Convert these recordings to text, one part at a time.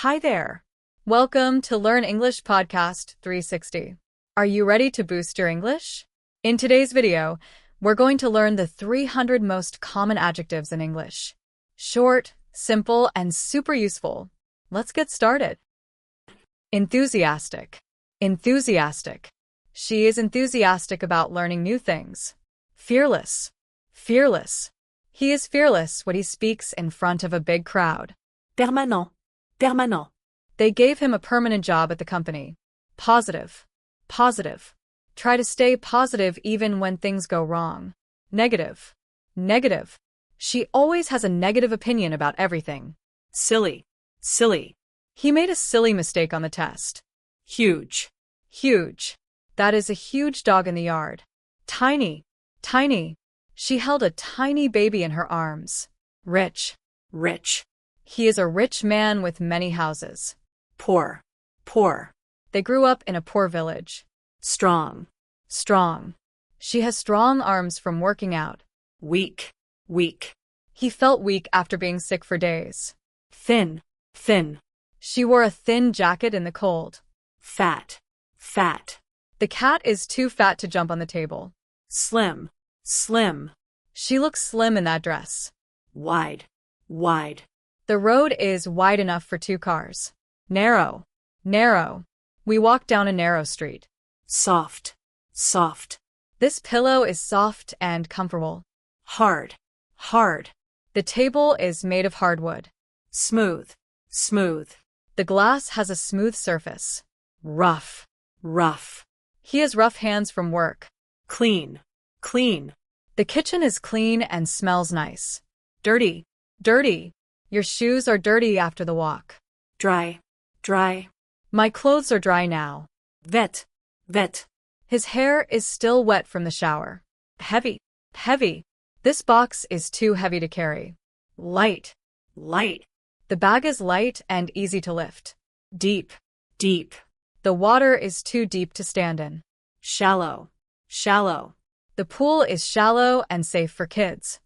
Hi there. Welcome to Learn English Podcast 360. Are you ready to boost your English? In today's video, we're going to learn the 300 most common adjectives in English. Short, simple, and super useful. Let's get started. Enthusiastic. Enthusiastic. She is enthusiastic about learning new things. Fearless. Fearless. He is fearless when he speaks in front of a big crowd. Permanent. Permanent. They gave him a permanent job at the company. Positive. Positive. Try to stay positive even when things go wrong. Negative. Negative. She always has a negative opinion about everything. Silly. Silly. He made a silly mistake on the test. Huge. Huge. That is a huge dog in the yard. Tiny. Tiny. She held a tiny baby in her arms. Rich. Rich. He is a rich man with many houses. Poor. Poor. They grew up in a poor village. Strong. Strong. She has strong arms from working out. Weak. Weak. He felt weak after being sick for days. Thin. Thin. She wore a thin jacket in the cold. Fat. Fat. The cat is too fat to jump on the table. Slim. Slim. She looks slim in that dress. Wide. Wide. The road is wide enough for 2 cars. Narrow. Narrow. We walk down a narrow street. Soft. Soft. This pillow is soft and comfortable. Hard. Hard. The table is made of hardwood. Smooth. Smooth. The glass has a smooth surface. Rough. Rough. He has rough hands from work. Clean. Clean. The kitchen is clean and smells nice. Dirty. Dirty. Your shoes are dirty after the walk. Dry. Dry. My clothes are dry now. Wet. Wet. His hair is still wet from the shower. Heavy. Heavy. This box is too heavy to carry. Light. Light. The bag is light and easy to lift. Deep. Deep. The water is too deep to stand in. Shallow. Shallow. The pool is shallow and safe for kids.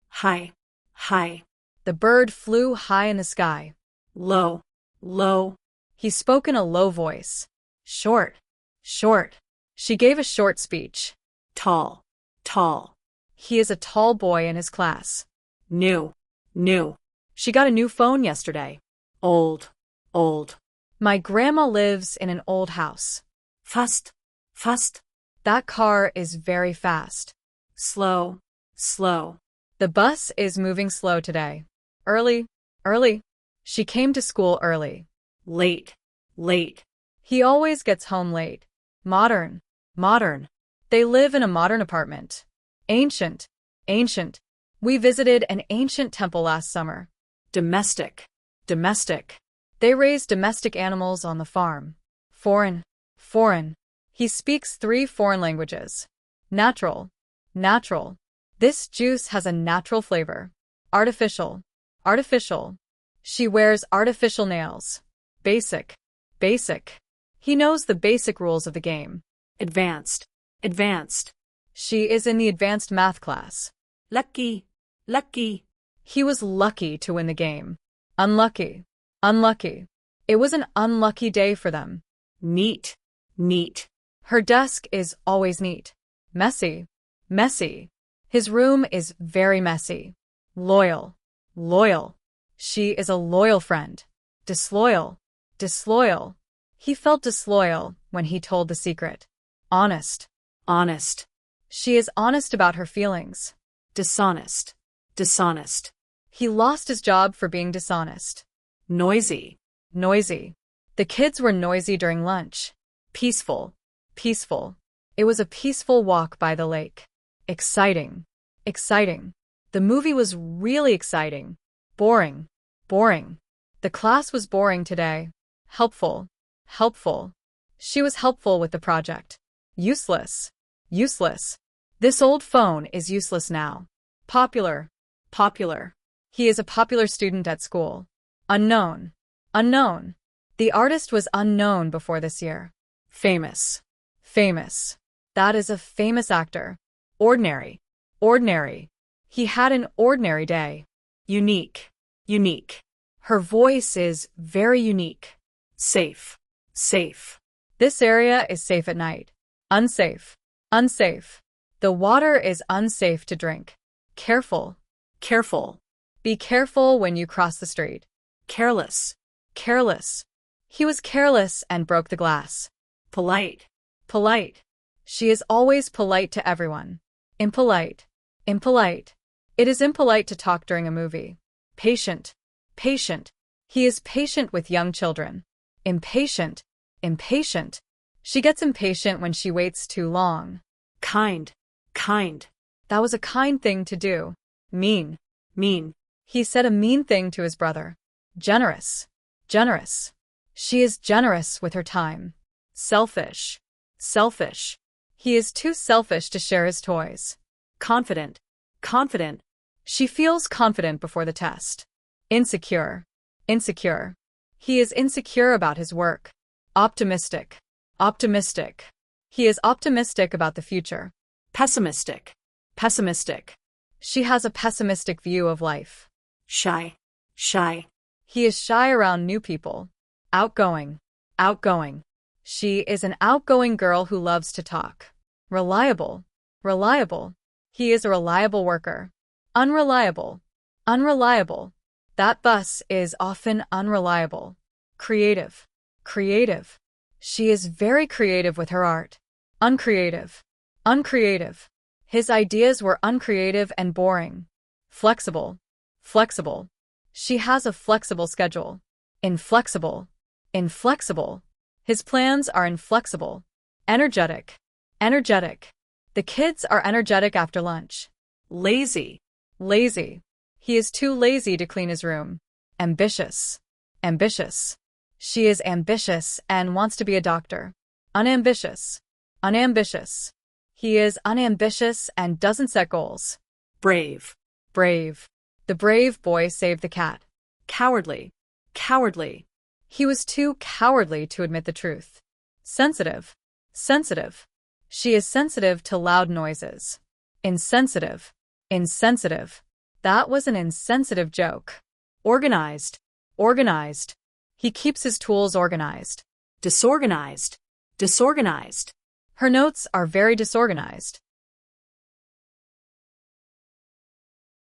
High. High. The bird flew high in the sky. Low. Low. He spoke in a low voice. Short. Short. She gave a short speech. Tall. Tall. He is a tall boy in his class. New. New. She got a new phone yesterday. Old. Old. My grandma lives in an old house. Fast. Fast. That car is very fast. Slow. Slow. The bus is moving slow today. Early. Early. She came to school early. Late. Late. He always gets home late. Modern. Modern. They live in a modern apartment. Ancient. Ancient. We visited an ancient temple last summer. Domestic. Domestic. They raise domestic animals on the farm. Foreign. Foreign. He speaks 3 foreign languages. Natural. Natural. This juice has a natural flavor. Artificial. Artificial. She wears artificial nails. Basic. Basic. He knows the basic rules of the game. Advanced. Advanced. She is in the advanced math class. Lucky. Lucky. He was lucky to win the game. Unlucky. Unlucky. It was an unlucky day for them. Neat. Neat. Her desk is always neat. Messy. Messy. His room is very messy. Loyal. Loyal. She is a loyal friend. Disloyal. Disloyal. He felt disloyal when he told the secret. Honest. Honest. She is honest about her feelings. Dishonest. Dishonest. He lost his job for being dishonest. Noisy. Noisy. The kids were noisy during lunch. Peaceful. Peaceful. It was a peaceful walk by the lake. Exciting. Exciting. The movie was really exciting. Boring. Boring. The class was boring today. Helpful. Helpful. She was helpful with the project. Useless. Useless. This old phone is useless now. Popular. Popular. He is a popular student at school. Unknown. Unknown. The artist was unknown before this year. Famous. Famous. That is a famous actor. Ordinary. Ordinary. He had an ordinary day. Unique. Unique. Her voice is very unique. Safe. Safe. This area is safe at night. Unsafe. Unsafe. The water is unsafe to drink. Careful. Careful. Be careful when you cross the street. Careless. Careless. He was careless and broke the glass. Polite. Polite. She is always polite to everyone. Impolite. Impolite. It is impolite to talk during a movie. Patient. Patient. He is patient with young children. Impatient. Impatient. She gets impatient when she waits too long. Kind. Kind. That was a kind thing to do. Mean. Mean. He said a mean thing to his brother. Generous. Generous. She is generous with her time. Selfish. Selfish. He is too selfish to share his toys. Confident. Confident. She feels confident before the test. Insecure. Insecure. He is insecure about his work. Optimistic. Optimistic. He is optimistic about the future. Pessimistic. Pessimistic. She has a pessimistic view of life. Shy. Shy. He is shy around new people. Outgoing. Outgoing. She is an outgoing girl who loves to talk. Reliable. Reliable. He is a reliable worker. Unreliable. Unreliable. That bus is often unreliable. Creative. Creative. She is very creative with her art. Uncreative. Uncreative. His ideas were uncreative and boring. Flexible. Flexible. She has a flexible schedule. Inflexible. Inflexible. His plans are inflexible. Energetic. Energetic. The kids are energetic after lunch. Lazy. Lazy. He is too lazy to clean his room. Ambitious. Ambitious. She is ambitious and wants to be a doctor. Unambitious. Unambitious. He is unambitious and doesn't set goals. Brave. Brave. The brave boy saved the cat. Cowardly. Cowardly. He was too cowardly to admit the truth. Sensitive. Sensitive. She is sensitive to loud noises. Insensitive. Insensitive. That was an insensitive joke. Organized. Organized. He keeps his tools organized. Disorganized. Disorganized. Her notes are very disorganized.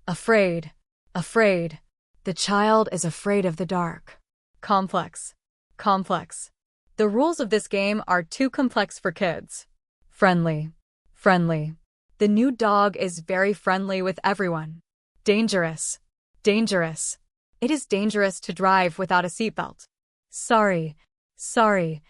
Afraid. Afraid. The child is afraid of the dark. Complex. Complex. The rules of this game are too complex for kids. Friendly. Friendly. The new dog is very friendly with everyone. Dangerous. Dangerous. It is dangerous to drive without a seatbelt. Sorry. Sorry.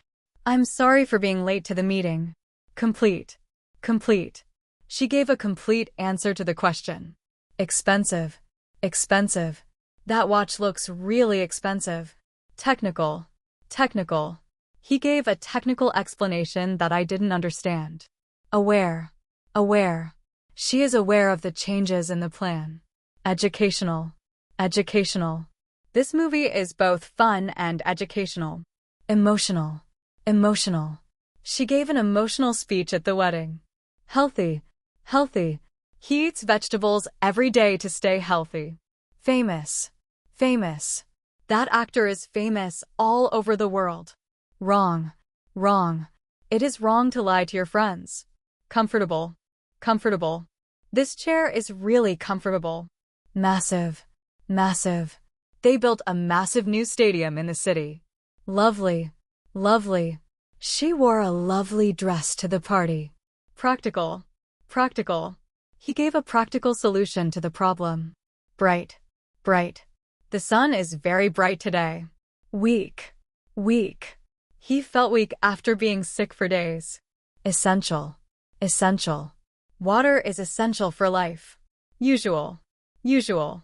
I'm sorry for being late to the meeting. Complete. Complete. She gave a complete answer to the question. Expensive. Expensive. That watch looks really expensive. Technical. Technical. He gave a technical explanation that I didn't understand. Aware. Aware. She is aware of the changes in the plan. Educational. Educational. This movie is both fun and educational. Emotional. Emotional. She gave an emotional speech at the wedding. Healthy. Healthy. He eats vegetables every day to stay healthy. Famous. Famous. That actor is famous all over the world. Wrong. Wrong. It is wrong to lie to your friends. Comfortable. Comfortable. This chair is really comfortable. Massive. Massive. They built a massive new stadium in the city. Lovely. Lovely. She wore a lovely dress to the party. Practical. Practical. He gave a practical solution to the problem. Bright. Bright. The sun is very bright today. Weak. Weak. He felt weak after being sick for days. Essential. Essential. Water is essential for life. Usual. Usual.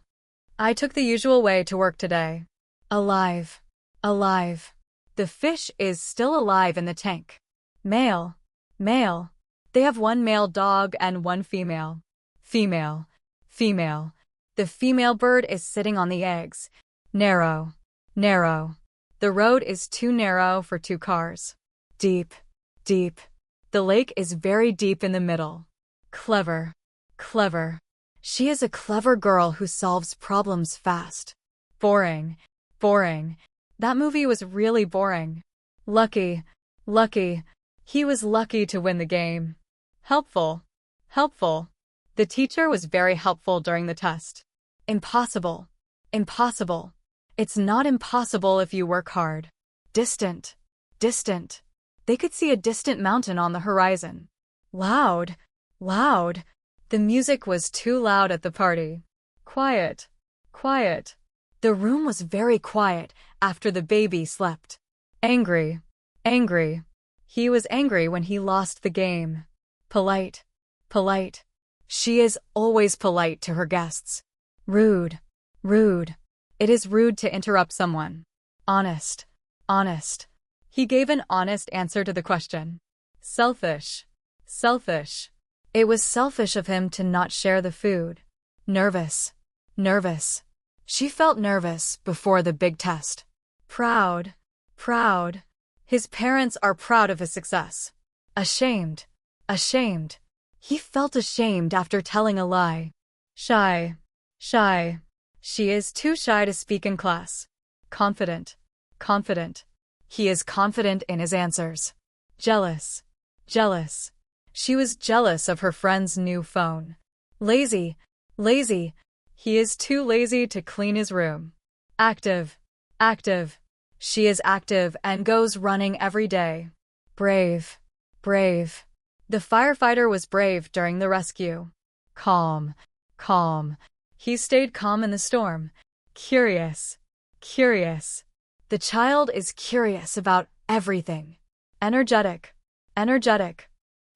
I took the usual way to work today. Alive. Alive. The fish is still alive in the tank. Male. Male. They have one male dog and one female. Female. Female. The female bird is sitting on the eggs. Narrow. Narrow. The road is too narrow for 2 cars. Deep. Deep. The lake is very deep in the middle. Clever. Clever. She is a clever girl who solves problems fast. Boring. Boring. That movie was really boring. Lucky. Lucky. He was lucky to win the game. Helpful. Helpful. The teacher was very helpful during the test. Impossible. Impossible. It's not impossible if you work hard. Distant. Distant. They could see a distant mountain on the horizon. Loud. Loud. The music was too loud at the party. Quiet. Quiet. The room was very quiet after the baby slept. Angry. Angry. He was angry when he lost the game. Polite. Polite. She is always polite to her guests. Rude. Rude. It is rude to interrupt someone. Honest. Honest. He gave an honest answer to the question. Selfish. Selfish. It was selfish of him to not share the food. Nervous. Nervous. She felt nervous before the big test. Proud. Proud. His parents are proud of his success. Ashamed. Ashamed. He felt ashamed after telling a lie. Shy. Shy. She is too shy to speak in class. Confident. Confident. He is confident in his answers. Jealous. Jealous. She was jealous of her friend's new phone. Lazy. Lazy. He is too lazy to clean his room. Active. Active. She is active and goes running every day. Brave. Brave. The firefighter was brave during the rescue. Calm. Calm. He stayed calm in the storm. Curious. Curious. The child is curious about everything. Energetic. Energetic.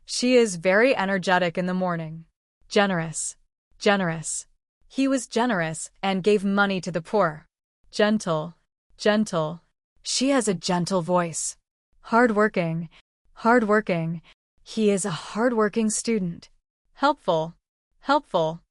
She is very energetic in the morning. Generous. Generous. He was generous and gave money to the poor. Gentle. Gentle. She has a gentle voice. Hardworking. Hardworking. He is a hardworking student. Helpful. Helpful.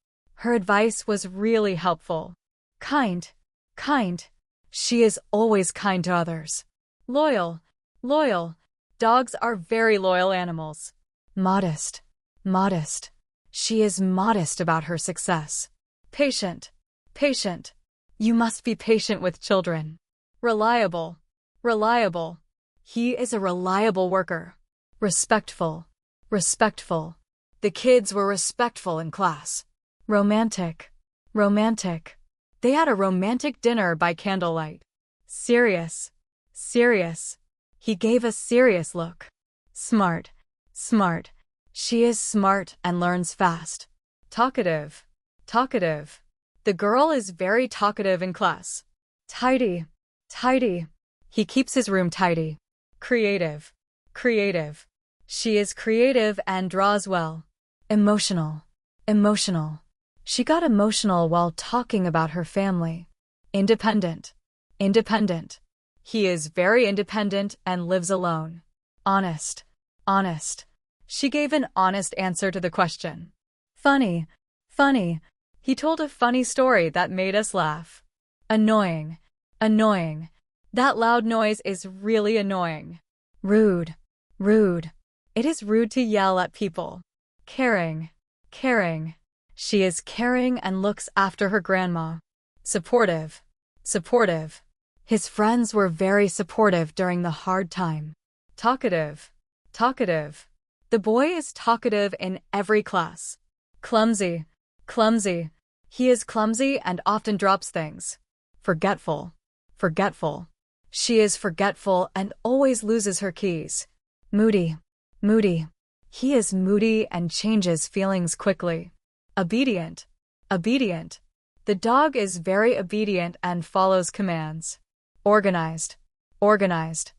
Her advice was really helpful. Kind. Kind. She is always kind to others. Loyal. Loyal. Dogs are very loyal animals. Modest. Modest. She is modest about her success. Patient. Patient. You must be patient with children. Reliable. Reliable. He is a reliable worker. Respectful. Respectful. The kids were respectful in class. Romantic. Romantic. They had a romantic dinner by candlelight. Serious. Serious. He gave a serious look. Smart. Smart. She is smart and learns fast. Talkative. Talkative. The girl is very talkative in class. Tidy. Tidy. He keeps his room tidy. Creative. Creative. She is creative and draws well. Emotional. Emotional. She got emotional while talking about her family. Independent. Independent. He is very independent and lives alone. Honest. Honest. She gave an honest answer to the question. Funny. Funny. He told a funny story that made us laugh. Annoying. Annoying. That loud noise is really annoying. Rude. Rude. It is rude to yell at people. Caring. Caring. She is caring and looks after her grandma. Supportive. Supportive. His friends were very supportive during the hard time. Talkative. Talkative. The boy is talkative in every class. Clumsy. Clumsy. He is clumsy and often drops things. Forgetful. Forgetful. She is forgetful and always loses her keys. Moody. Moody. He is moody and changes feelings quickly. Obedient. Obedient. The dog is very obedient and follows commands. Organized. Organized.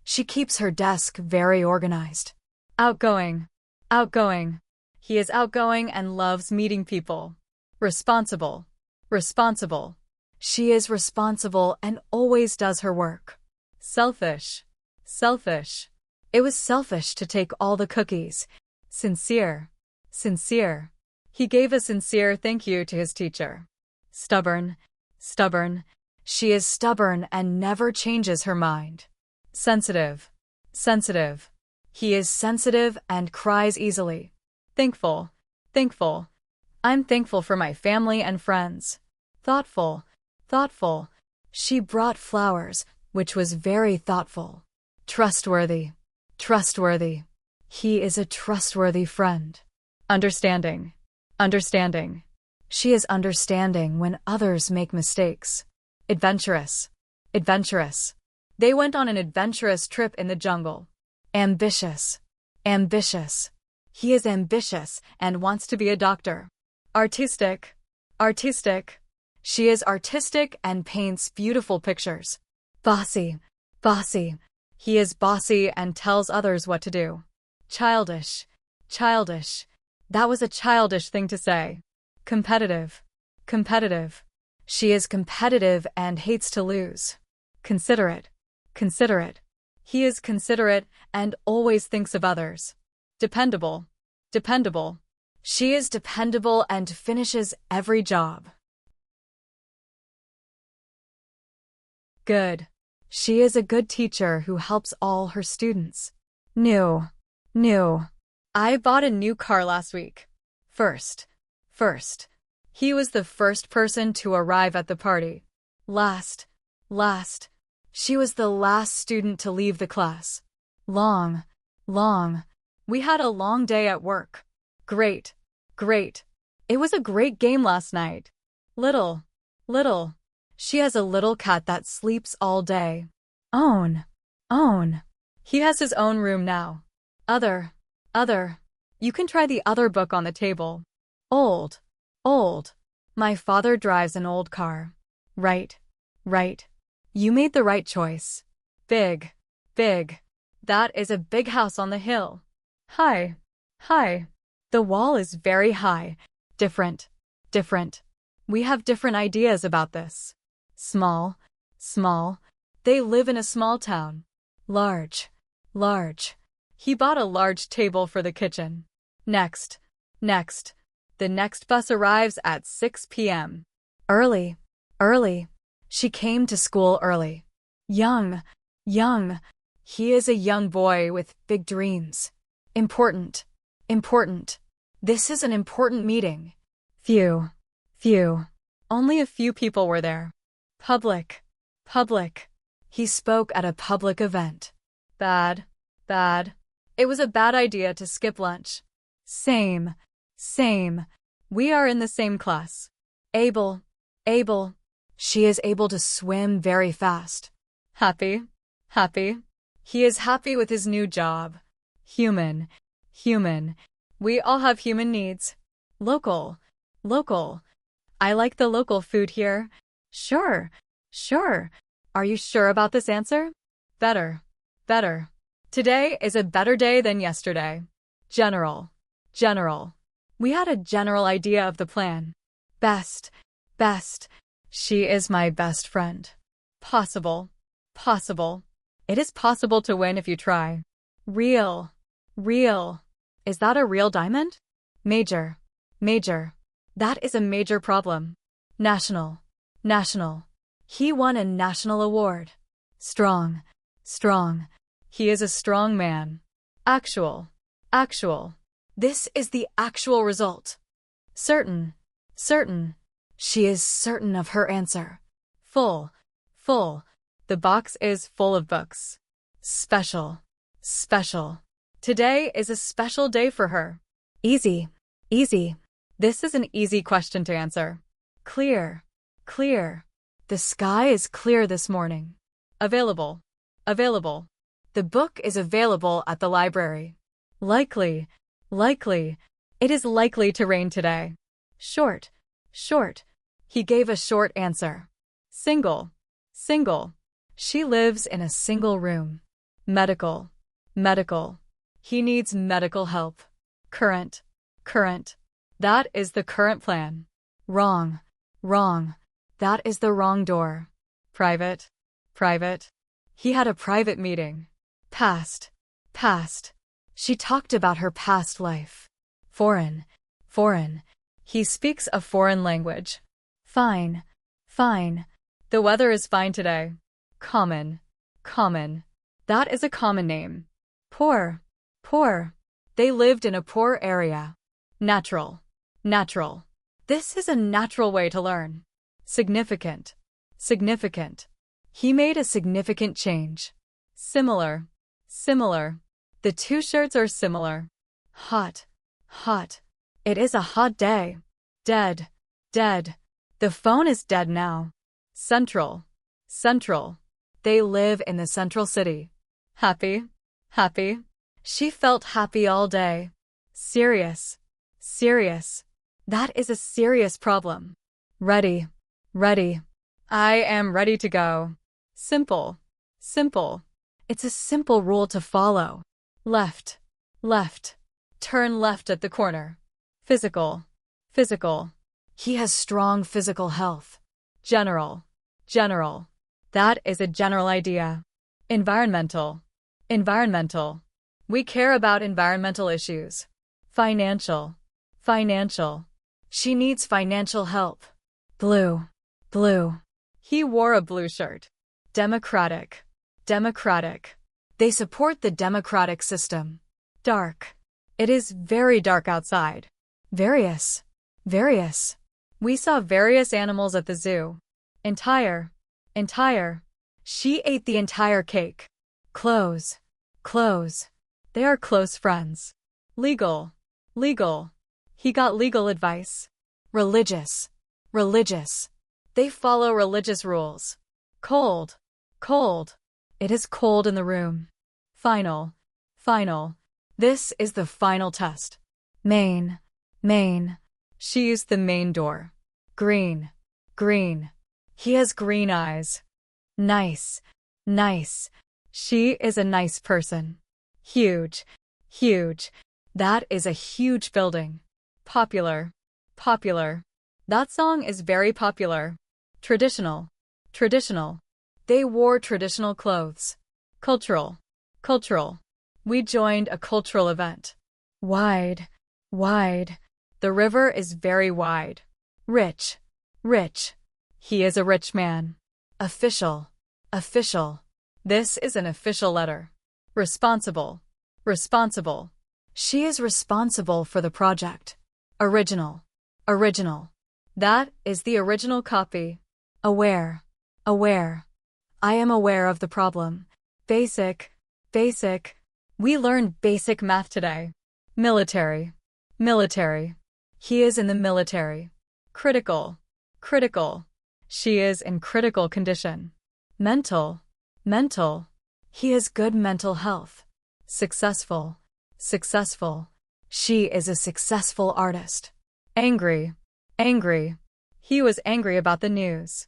She keeps her desk very organized. Outgoing. Outgoing. He is outgoing and loves meeting people. Responsible. Responsible. She is responsible and always does her work. Selfish. Selfish. It was selfish to take all the cookies. Sincere. Sincere. He gave a sincere thank you to his teacher. Stubborn. Stubborn. She is stubborn and never changes her mind. Sensitive. Sensitive. He is sensitive and cries easily. Thankful. Thankful. I'm thankful for my family and friends. Thoughtful. Thoughtful. She brought flowers, which was very thoughtful. Trustworthy. Trustworthy. He is a trustworthy friend. Understanding. Understanding. She is understanding when others make mistakes. Adventurous. Adventurous. They went on an adventurous trip in the jungle. Ambitious. Ambitious. He is ambitious and wants to be a doctor. Artistic. Artistic. She is artistic and paints beautiful pictures. Bossy. Bossy. He is bossy and tells others what to do. Childish. Childish. That was a childish thing to say. Competitive. Competitive. She is competitive and hates to lose. Considerate. Considerate. He is considerate and always thinks of others. Dependable. Dependable. She is dependable and finishes every job. Good. She is a good teacher who helps all her students. New. New. I bought a new car last week. First. First. He was the first person to arrive at the party. Last. Last. She was the last student to leave the class. Long. Long. We had a long day at work. Great. Great. It was a great game last night. Little. Little. She has a little cat that sleeps all day. Own. Own. He has his own room now. Other. Other. You can try the other book on the table. Old. Old. My father drives an old car. Right. Right. You made the right choice. Big. Big. That is a big house on the hill. High. High. The wall is very high. Different. Different. We have different ideas about this. Small. Small. They live in a small town. Large. Large. He bought a large table for the kitchen. Next. Next. The next bus arrives at 6 p.m. Early. Early. She came to school early. Young. Young. He is a young boy with big dreams. Important. Important. This is an important meeting. Few. Few. Only a few people were there. Public. Public. He spoke at a public event. Bad. Bad. It was a bad idea to skip lunch. Same. Same. We are in the same class. Able. Able. She is able to swim very fast. Happy. Happy. He is happy with his new job. Human. Human. We all have human needs. Local. Local. I like the local food here. Sure. Sure. Are you sure about this answer? Better. Better. Today is a better day than yesterday. General. General. We had a general idea of the plan. Best. Best. She is my best friend. Possible. Possible. It is possible to win if you try. Real. Real. Is that a real diamond? Major. Major. That is a major problem. National. National. He won a national award. Strong. Strong. He is a strong man. Actual. Actual. This is the actual result. Certain. Certain. She is certain of her answer. Full. Full. The box is full of books. Special. Special. Today is a special day for her. Easy. Easy. This is an easy question to answer. Clear. Clear. The sky is clear this morning. Available. Available. The book is available at the library. Likely. Likely. It is likely to rain today. Short. Short. He gave a short answer. Single. Single. She lives in a single room. Medical. Medical. He needs medical help. Current. Current. That is the current plan. Wrong. Wrong. That is the wrong door. Private. Private. He had a private meeting. Past. Past. She talked about her past life. Foreign. Foreign. He speaks a foreign language. Fine. Fine. The weather is fine today. Common. Common. That is a common name. Poor. Poor. They lived in a poor area. Natural. Natural. This is a natural way to learn. Significant. Significant. He made a significant change. Similar. Similar. The two shirts are similar. Hot. Hot. It is a hot day. Dead. Dead. The phone is dead now. Central. Central. They live in the central city. Happy. Happy. She felt happy all day. Serious. Serious. That is a serious problem. Ready. Ready. I am ready to go. Simple. Simple. It's a simple rule to follow. Left. Left. Turn left at the corner. Physical. Physical. He has strong physical health. General. General. That is a general idea. Environmental. Environmental. We care about environmental issues. Financial. Financial. She needs financial help. Blue. Blue. He wore a blue shirt. Democratic. Democratic. They support the democratic system. Dark. It is very dark outside. Various. Various. We saw various animals at the zoo. Entire. Entire. She ate the entire cake. Close. Close. They are close friends. Legal. Legal. He got legal advice. Religious. Religious. They follow religious rules. Cold. Cold. It is cold in the room. Final. Final. This is the final test. Main. Main. She used the main door. Green. Green. He has green eyes. Nice. Nice. She is a nice person. Huge. Huge. That is a huge building. Popular. Popular. That song is very popular. Traditional. Traditional. They wore traditional clothes. Cultural. Cultural. We joined a cultural event. Wide. Wide. The river is very wide. Rich. Rich. He is a rich man. Official. Official. This is an official letter. Responsible. Responsible. She is responsible for the project. Original. Original. That is the original copy. Aware. Aware. I am aware of the problem. Basic. Basic. We learned basic math today. Military. Military. He is in the military. Critical. Critical. She is in critical condition. Mental. Mental. He has good mental health. Successful. Successful. She is a successful artist. Angry. Angry. He was angry about the news.